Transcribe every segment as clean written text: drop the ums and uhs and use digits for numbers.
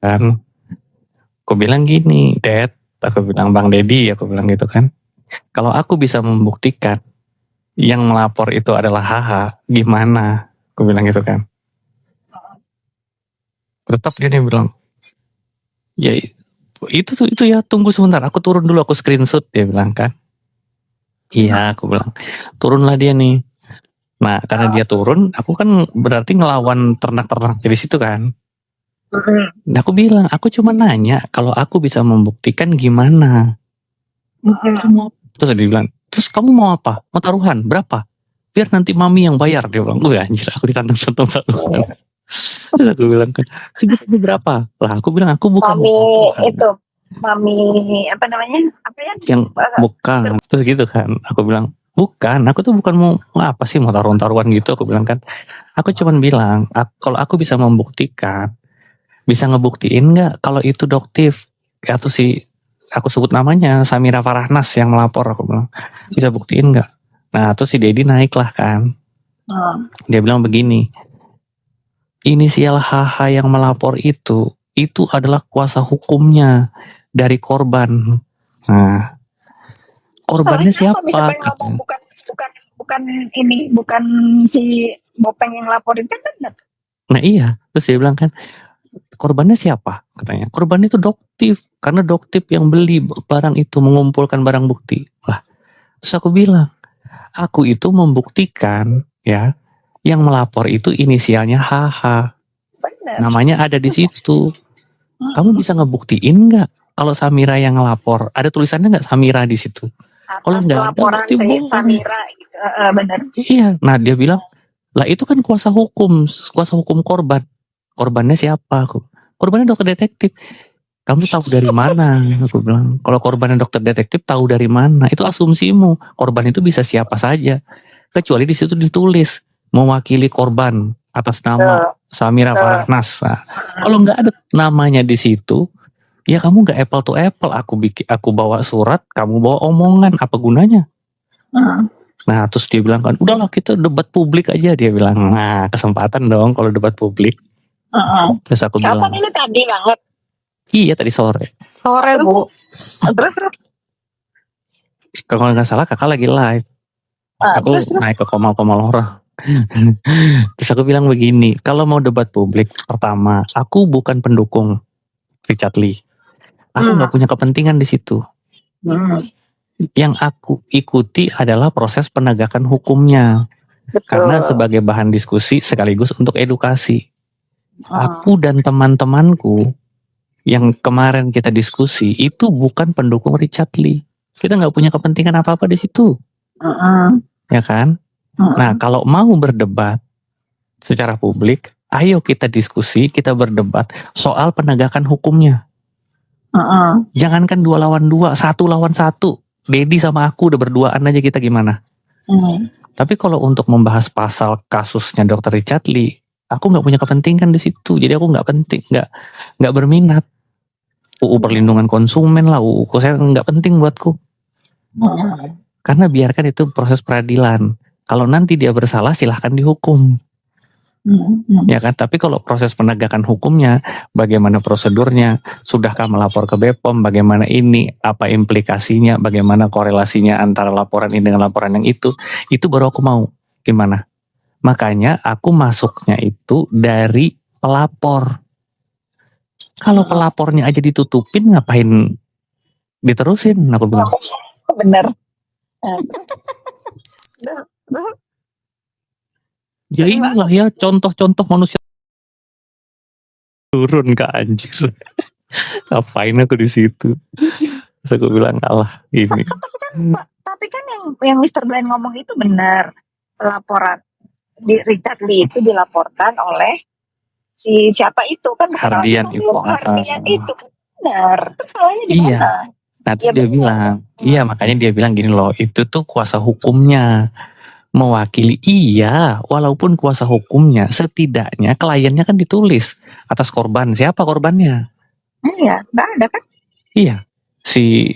kan. Aku bilang gini, Dad, aku bilang Bang Deddy, aku bilang gitu kan. Kalau aku bisa membuktikan yang melapor itu adalah HH, gimana? Aku bilang gitu kan. Tetap dia bilang, ya itu ya, tunggu sebentar, aku turun dulu, aku screenshot, dia bilang kan. Iya, aku bilang, turunlah dia nih. Nah, karena dia turun, aku kan berarti ngelawan ternak-ternak di situ kan. Nah, aku bilang, aku cuma nanya, kalau aku bisa membuktikan gimana? Terus dia bilang, terus kamu mau apa? Mau taruhan? Berapa? Biar nanti mami yang bayar. Dia bilang, gue anjir, aku ditantang sama taruhan. Terus aku bilang kan, segitu berapa? Lah aku bilang, aku bukan mami itu, mami apa namanya? Apa ya? Yang bukan. Terus gitu kan, aku bilang, bukan, aku tuh bukan mau apa sih, mau taruhan-taruhan gitu. Aku bilang kan, aku cuman bilang, kalau aku bisa membuktikan, bisa ngebuktiin nggak kalau itu doktif atau si aku sebut namanya Samira Farahnas yang melapor, aku bilang bisa buktiin nggak? Nah terus si Dedi naik lah kan, dia bilang begini, inisial HH yang melapor itu adalah kuasa hukumnya dari korban. Nah korbannya siapa? Siapa yang ngomong bukan ini, bukan si Bopeng yang laporin kan benar. Nah iya, terus dia bilang kan, korbannya siapa? Katanya korban itu doktif, karena doktif yang beli barang itu, mengumpulkan barang bukti. Lah terus aku bilang, aku itu membuktikan ya, yang melapor itu inisialnya HH. Benar. Namanya ada di situ. Kamu bisa ngebuktiin nggak kalau Samira yang ngelapor? Ada tulisannya nggak Samira di situ? Kalau nggak ada, berarti bohong. Samira gitu. Benar. Iya. Nah dia bilang, lah itu kan kuasa hukum korban. Korbannya siapa? Korbannya dokter detektif. Kamu tahu dari mana? Aku bilang, kalau korbannya dokter detektif tahu dari mana? Itu asumsimu. Korban itu bisa siapa saja. Kecuali di situ ditulis mewakili korban atas nama Samira Farahnas. Nah, kalau nggak ada namanya di situ, ya kamu nggak apple to apple. Aku bawa surat, kamu bawa omongan, apa gunanya? Nah, terus dia bilang kan, udahlah kita debat publik aja, dia bilang. Nah, kesempatan dong kalau debat publik. Terus aku bilang, kapan ini tadi banget? Iya tadi sore. Sore Bu. Kalau nggak salah kakak lagi live. Aku naik ke Komal orang. Terus aku bilang begini, kalau mau debat publik, pertama, aku bukan pendukung Richard Lee. Aku nggak punya kepentingan di situ. Yang aku ikuti adalah proses penegakan hukumnya. Betul. Karena sebagai bahan diskusi sekaligus untuk edukasi. Aku dan teman-temanku yang kemarin kita diskusi itu bukan pendukung Richard Lee. Kita nggak punya kepentingan apa-apa di situ. Ya kan? Nah, kalau mau berdebat secara publik, ayo kita diskusi, kita berdebat soal penegakan hukumnya. Jangankan 2 lawan 2, 1 lawan 1. Dedi sama aku udah berduaan aja, kita gimana? Tapi kalau untuk membahas pasal kasusnya Dr. Richard Lee, aku nggak punya kepentingan di situ. Jadi aku nggak berminat. UU perlindungan konsumen lah, UU saya nggak penting buatku. Karena biarkan itu proses peradilan. Kalau nanti dia bersalah silahkan dihukum. Ya kan, tapi kalau proses penegakan hukumnya, bagaimana prosedurnya, sudahkah melapor ke BPOM, bagaimana ini, apa implikasinya, bagaimana korelasinya antara laporan ini dengan laporan yang itu baru aku mau. Gimana? Makanya aku masuknya itu dari pelapor. Kalau pelapornya aja ditutupin, ngapain diterusin? Aku bilang. Bener. Ya inilah ya contoh-contoh manusia turun ke anjir. Ngapain aku di situ? Terus aku bilang kalah ini. Tapi kan yang Mr. Glenn ngomong itu benar. Laporan di Richard Lee itu dilaporkan oleh si siapa itu kan, Hardian itu benar. Salahnya di mana? Nah dia bilang, iya makanya dia bilang gini loh, itu tuh kuasa hukumnya mewakili. Iya, walaupun kuasa hukumnya, setidaknya kliennya kan ditulis atas korban. Siapa korbannya? Iya, nggak ada kan? Iya,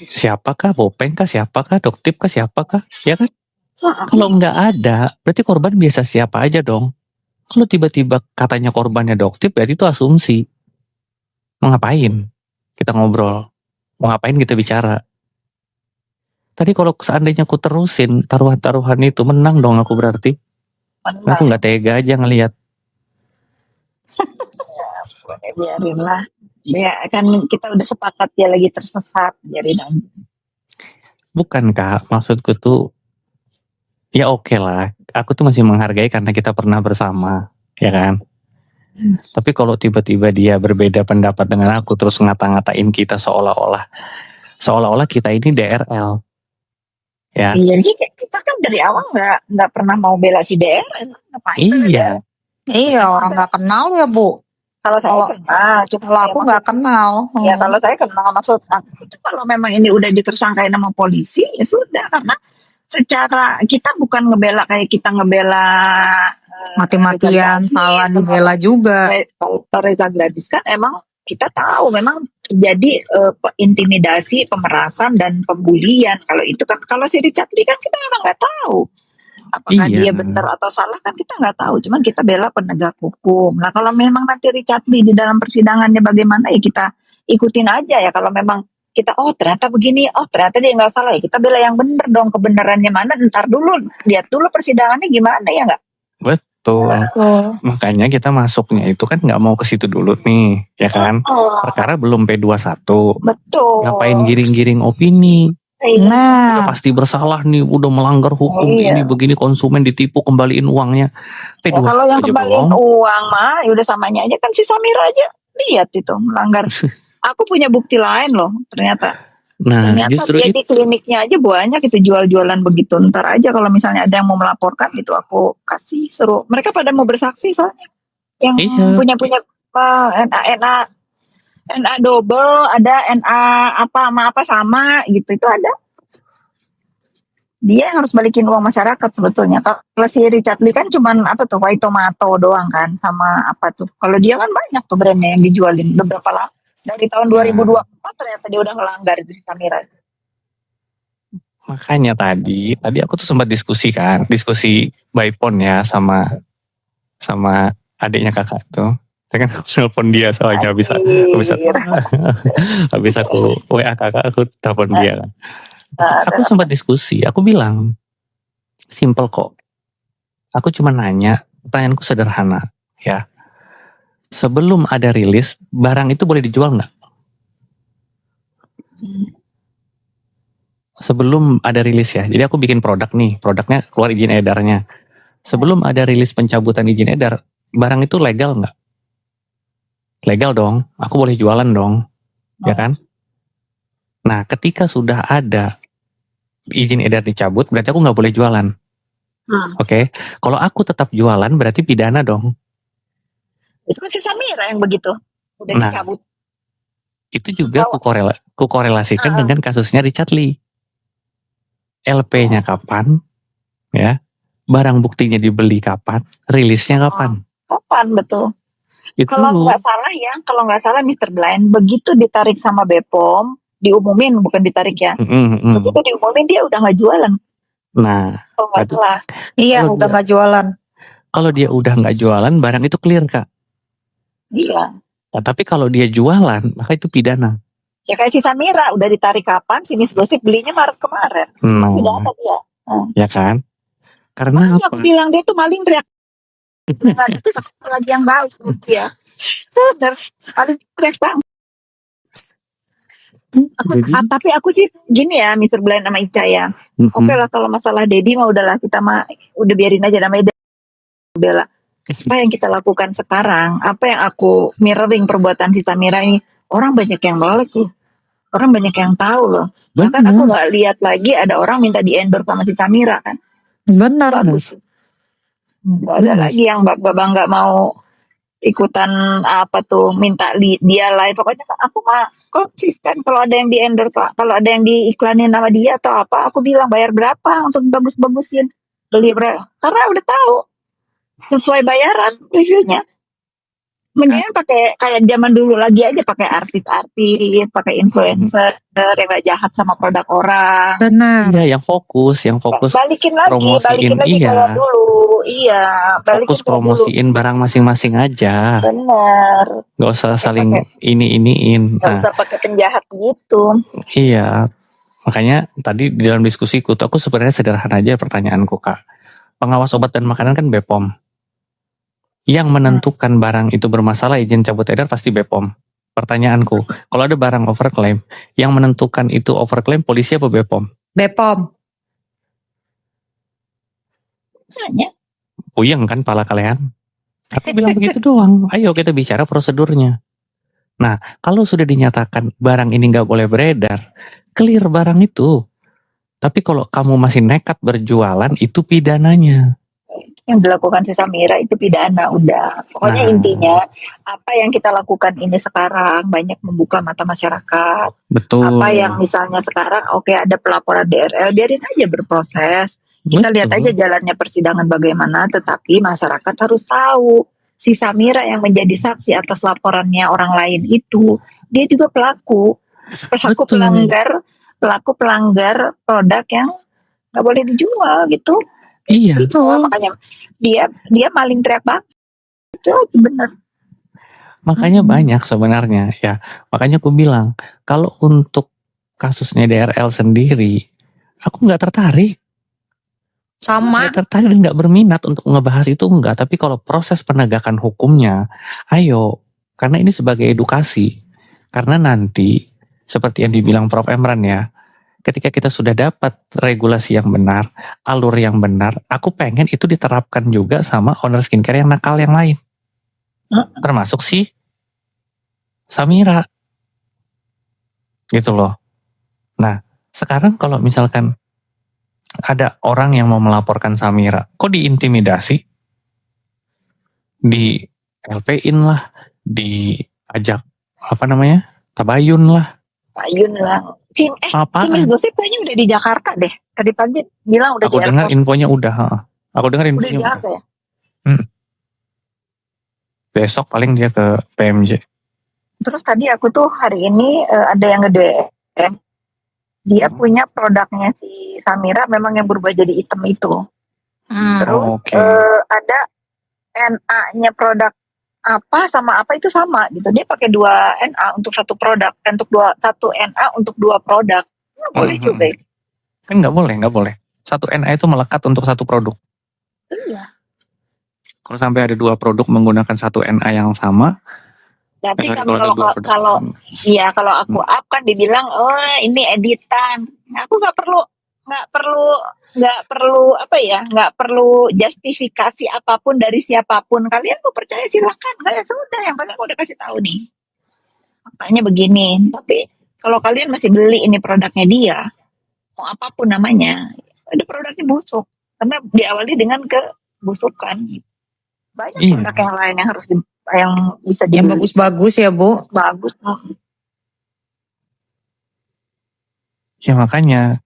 siapakah, Bopeng kah, siapakah, Doktif kah, siapakah, ya kan? Kalau nggak ada, berarti korban biasa siapa aja dong. Kalau tiba-tiba katanya korbannya Doktif, berarti itu asumsi. mau ngapain kita ngobrol, mau ngapain kita bicara. Tadi kalau seandainya aku terusin taruhan-taruhan itu, menang dong aku berarti. Aku Menang. nggak tega aja ngelihat. Ya, biarin lah. Ya kan kita udah sepakat dia lagi tersesat, biarin aja. Bukan Kak, maksudku tuh ya oke lah. Aku tuh masih menghargai karena kita pernah bersama, ya kan. Tapi kalau tiba-tiba dia berbeda pendapat dengan aku, terus ngata-ngatain kita seolah-olah kita ini DRL, ya. Iya, jadi kita kan dari awal nggak pernah mau bela si DR, ngapain bela Iya, DR? Iya, orang nggak kenal ya, Bu. Kalau saya Kalau- kenal, cuma Kalau aku nggak kenal. ya kalau saya kenal, maksud aku itu kalau memang ini udah ditersangkain sama polisi ya sudah, karena secara kita bukan ngebela kayak kita ngebela Mati-matian Reza salah Gladys, dibela juga. Kalau Reza Gladys kan emang kita tahu memang terjadi intimidasi, pemerasan dan pembulian. Kalau itu kan, kalau si Richard Lee kan kita memang nggak tahu apakah Iya. dia benar atau salah, kan kita nggak tahu. Cuman kita bela penegak hukum. Nah kalau memang nanti Richard Lee di dalam persidangannya bagaimana ya kita ikutin aja ya. Kalau memang kita ternyata begini, ternyata dia nggak salah ya, kita bela yang benar dong. Kebenarannya mana, ntar dulu lihat dulu persidangannya gimana, ya nggak? betul. Makanya kita masuknya itu kan nggak mau ke situ dulu nih, ya kan? Oh, Perkara belum P21. betul. Ngapain giring-giring opini? Iya. Udah Nah, pasti bersalah nih, udah melanggar hukum Iya. ini begini, konsumen ditipu, kembaliin uangnya. Ya, P21 kalau yang aja kembaliin belum. uang mah ya udah samanya aja, kan si Samira aja lihat itu melanggar. Aku punya bukti lain loh, ternyata Nah, justru dia di kliniknya aja banyak itu jual-jualan begitu. Ntar aja kalau misalnya ada yang mau melaporkan gitu, aku kasih, suruh mereka pada mau bersaksi soalnya. Yang Iya. punya NA double, ada NA apa sama gitu, itu ada. Dia yang harus balikin uang masyarakat sebetulnya. Kalau si Richard Lee kan cuman apa tuh, white tomato doang kan, sama apa tuh. Kalau dia kan banyak tuh brandnya yang dijualin beberapa lah. Dari tahun 2024 ternyata dia udah ngelanggar di Samira. Makanya tadi aku tuh sempat diskusi by phone ya sama adiknya kakak tuh. Saya kan telepon dia soalnya habis Anjir. aku WA kakak, aku telepon dia kan. Aku sempat diskusi, aku bilang simple kok. Aku cuma nanya, pertanyaanku sederhana ya. Sebelum ada rilis, barang itu boleh dijual nggak? Sebelum ada rilis ya. Jadi aku bikin produk nih, produknya keluar izin edarnya. Sebelum ada rilis pencabutan izin edar, barang itu legal nggak? Legal dong, aku boleh jualan dong, ya kan? Nah, ketika sudah ada izin edar dicabut, berarti aku nggak boleh jualan. Oke? Kalau aku tetap jualan, berarti pidana dong. Itu kan si Samira yang begitu, udah Nah, dicabut. Itu juga kukorelasikan dengan kasusnya Richard Lee. LP-nya kapan, ya? Barang buktinya dibeli kapan, rilisnya kapan? Kapan, betul. Itu Kalau nggak salah Mr. Blind begitu ditarik sama Bepom, diumumin, bukan ditarik ya. Begitu diumumin dia udah nggak jualan. Nah, Kalau nggak salah. iya Kalau udah nggak jualan. kalau dia udah nggak jualan, barang itu clear Kak. Iya. Nah, tapi kalau dia jualan, maka itu pidana. Ya kayak si Samira udah ditarik kapan, si Miss Gosip belinya Maret kemarin. Nah, Pidana dia. ya kan? Karena Makanya apa? aku bilang dia tuh maling teriak. Lagi yang bau ya. Paling teriak bang. Tapi aku sih gini ya, Mr. Blind sama Ica ya. Oke lah, kalau masalah Dedi mah udahlah, kita mah udah biarin aja, namanya bela. Apa yang kita lakukan sekarang, apa yang aku mirroring perbuatan si Samira ini, orang banyak yang melek loh. Orang banyak yang tahu loh. Bahkan aku nggak lihat lagi ada orang minta di endorse sama si Samira kan. Benar. Bagus. Nggak ada lagi yang babang nggak mau ikutan apa tuh, minta dia live. Pokoknya aku mah konsisten, kalau ada yang di endorse, kalau ada yang diiklanin sama dia atau apa, aku bilang bayar berapa untuk bagus-bagusin, beli berapa, karena udah tahu sesuai bayaran reviewnya. Mendingan pakai kayak zaman dulu lagi aja, pakai artis-artis, pakai influencer yang gak jahat sama produk orang. Benar. Iya, yang fokus Balikin lagi promosiin, kayak iya, dulu. Iya, balikin fokus kayak dulu. promosiin barang masing-masing aja, Bener. nggak usah Pakai saling ini-iniin. Gak Nah, usah pakai penjahat gitu. iya, makanya tadi di dalam diskusiku tuh aku sebenarnya sederhana aja pertanyaanku, Kak. Pengawas obat dan makanan kan BPOM. Yang menentukan barang itu bermasalah izin cabut edar pasti BPOM. Pertanyaanku, kalau ada barang overclaim, yang menentukan itu overclaim polisi apa BPOM? Bepom. Tanya. Puyeng kan pala kalian? Aku bilang begitu doang. Ayo kita bicara prosedurnya. Nah, kalau sudah dinyatakan barang ini nggak boleh beredar, clear barang itu. Tapi kalau kamu masih nekat berjualan, itu pidananya. Yang dilakukan si Samira itu pidana udah. Pokoknya Nah. intinya apa yang kita lakukan ini sekarang banyak membuka mata masyarakat. Betul. Apa yang misalnya sekarang oke ada pelaporan DRL, biarin aja berproses. Kita lihat aja jalannya persidangan bagaimana, tetapi masyarakat harus tahu si Samira yang menjadi saksi atas laporannya orang lain itu, dia juga pelaku Betul. pelanggar produk yang nggak boleh dijual gitu. Iya. Gitu, makanya dia maling teriak bang. Itu bener. Makanya banyak sebenarnya ya. Makanya aku bilang kalau untuk kasusnya DRL sendiri, aku nggak tertarik. Sama. Nggak tertarik dan nggak berminat untuk ngebahas itu enggak. Tapi kalau proses penegakan hukumnya, ayo. Karena ini sebagai edukasi. Karena nanti seperti yang dibilang Prof. Emran ya, ketika kita sudah dapat regulasi yang benar, alur yang benar, aku pengen itu diterapkan juga sama owner skincare yang nakal yang lain. Termasuk si Samira. Gitu loh. Nah, sekarang kalau misalkan ada orang yang mau melaporkan Samira, kok diintimidasi? Di LP-in lah, diajak apa namanya? Tabayun lah. Payun lah. Tim Gosip kayaknya udah di Jakarta deh. Tadi pagi bilang udah Aku di dengar airport. infonya udah. Aku dengar Udah infonya di Jakarta ya? Besok paling dia ke PMJ. Terus tadi aku tuh hari ini ada yang nge-DM. Dia punya produknya si Samira memang yang berubah jadi hitam itu. Terus ada NA-nya produk apa sama apa itu sama gitu. Dia pakai 2 NA untuk satu produk, satu NA untuk 2 produk. Nggak boleh juga itu. Kan nggak boleh. Satu NA itu melekat untuk satu produk. Iya. Kalau sampai ada 2 produk menggunakan satu NA yang sama, Nanti kalau aku up kan dibilang oh ini editan. Aku nggak perlu justifikasi apapun dari siapapun. Kalian mau percaya silakan, nggak ya sudah. Yang penting aku udah kasih tahu nih. Makanya begini. Tapi kalau kalian masih beli ini produknya dia, mau apapun namanya, ada produknya busuk. Karena diawali dengan kebusukan. Banyak produk yang lain yang harus yang bisa yang bagus-bagus ya Bu. Bagus. Ya makanya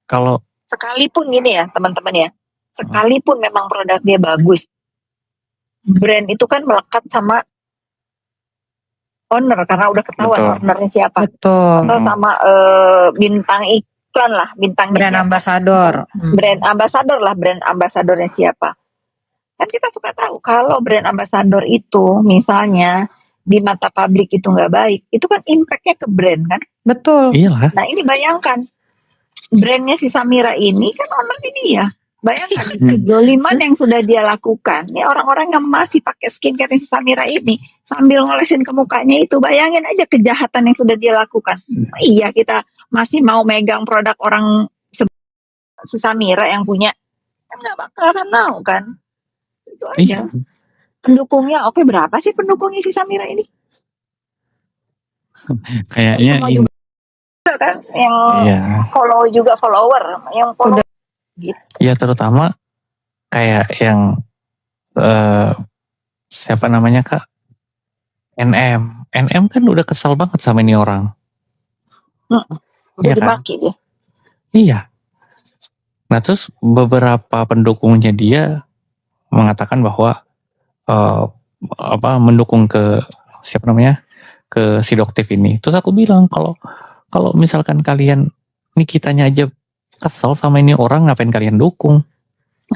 kalau sekalipun gini ya teman-teman ya, sekalipun memang produk dia bagus, brand itu kan melekat sama owner karena udah ketahuan ownernya siapa. Betul. Atau sama bintang iklan lah, brand ambasador. Brand ambasador lah, brand ambasadornya siapa. Kan kita suka tahu kalau brand ambasador itu misalnya di mata publik itu nggak baik, itu kan impactnya ke brand kan. Betul. Iyalah. Nah ini bayangkan brandnya si Samira ini kan ownernya dia. Bayangkan kezoliman yang sudah dia lakukan. Ya orang-orang yang masih pakai skincare si Samira ini sambil ngolesin ke mukanya itu, bayangin aja kejahatan yang sudah dia lakukan. Iya kita masih mau megang produk orang si Samira yang punya, kan nggak bakalan mau kan. Itu aja. Pendukungnya oke, berapa sih pendukungnya si Samira ini? Kayaknya ini kan yang follow juga follower, yang follow gitu. Ya terutama kayak yang siapa namanya Kak? NM kan udah kesal banget sama ini orang. Udah dimaki dia. Iya. Nah terus beberapa pendukungnya dia mengatakan bahwa mendukung ke siapa namanya, ke si Doktif ini. Terus aku bilang kalau misalkan kalian ini kitanya aja kesel sama ini orang, ngapain kalian dukung?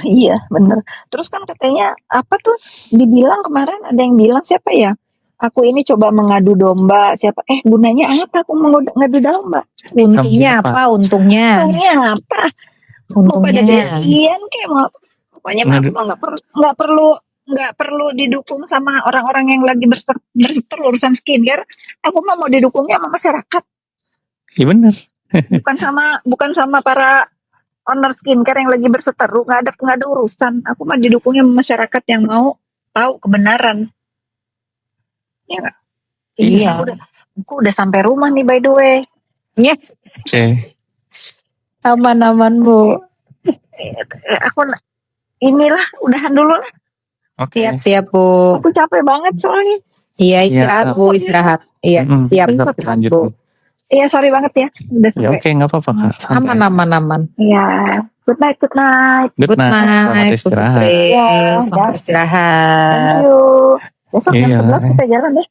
Iya, bener. Terus kan katanya apa tuh dibilang kemarin, ada yang bilang siapa ya? Aku ini coba mengadu domba siapa? Gunanya apa aku mengadu domba? Untungnya Apa? apa? Untungnya. Untungnya apa? Mau pada Untungnya. jadian kayak mau pokoknya mah Ngadu- nggak perlu didukung sama orang-orang yang lagi berseteru urusan skincare. Aku mah mau didukungnya sama masyarakat, Iya bener. bukan sama para owner skincare yang lagi berseteru. Nggak ada urusan. Aku mah didukungnya sama masyarakat yang mau tahu kebenaran. Ya nggak? Iya. Aku udah sampai rumah nih by the way. Ya, Oke. aman-aman Bu. Aku inilah udahan dulu lah. Oke. Siap-siap Bu. Aku capek banget soalnya. Iya, istirahat Iya. Bu, istirahat. Iya, siap Besok istirahat lanjut. Bu. Iya, sorry banget ya. Udah Ya sampai. oke, nggak apa-apa Kak. Santai. Aman. Iya. Good night. Good Good night. Selamat night, Bu istirahat. Fitri. Ya, Selamat dah. istirahat. Thank you. Besok jam Iya. 11 kita jalan deh.